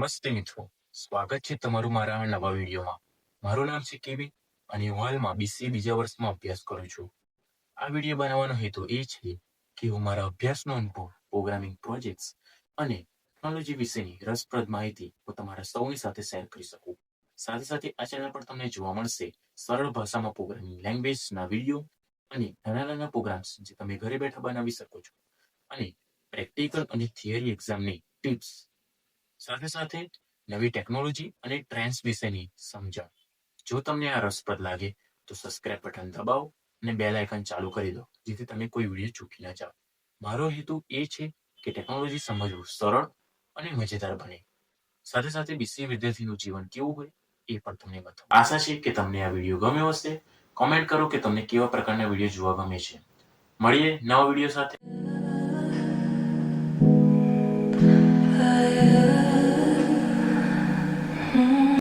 નમસ્તે મિત્રો, સ્વાગત છે તમારું મારા નવા વિડીયોમાં. મારું નામ છે કેવિન અને હું હાલમાં BCA બીજા વર્ષમાં અભ્યાસ કરું છું. આ વિડીયો બનાવવાનો હેતુ એ છે કે હું મારા અભ્યાસનો અનુભવ, પ્રોગ્રામિંગ પ્રોજેક્ટ્સ અને ટેકનોલોજી વિશેની રસપ્રદ માહિતી હું તમારા સૌની સાથે શેર કરી શકું. સાથે સાથે આ ચેનલ પર તમને જોવા મળશે સરળ ભાષામાં પ્રોગ્રામિંગ લેંગ્વેજના વિડીયો અને નાના નાના પ્રોગ્રામ્સ જે તમે ઘરે બેઠા બનાવી શકો છો અને પ્રેક્ટિકલ અને થિયરી એક્ઝામની ટિપ્સ સાથે સાથે નવી ટેકનોલોજી અને ટ્રેન્ડ્સ વિશેની સમજણ. જો તમને આ રસપ્રદ લાગે તો સબસ્ક્રાઇબ બટન દબાવો અને બેલ આઇકન ચાલુ કરી દો જેથી તમે કોઈ વિડીયો ચૂકી ના જાઓ. મારો હેતુ એ છે કે ટેકનોલોજી સમજવું સરળ અને મજેદાર બને. સાથે સાથે BCA વિદ્યાર્થીનું જીવન કેવું હોય એ પણ તમને બતાવો. આશા છે કે તમને આ વિડીયો ગમ્યો હશે. કોમેન્ટ કરો કે તમને કેવા પ્રકારના વિડીયો જોવા ગમે છે. મળીએ નવા વિડીયો સાથે.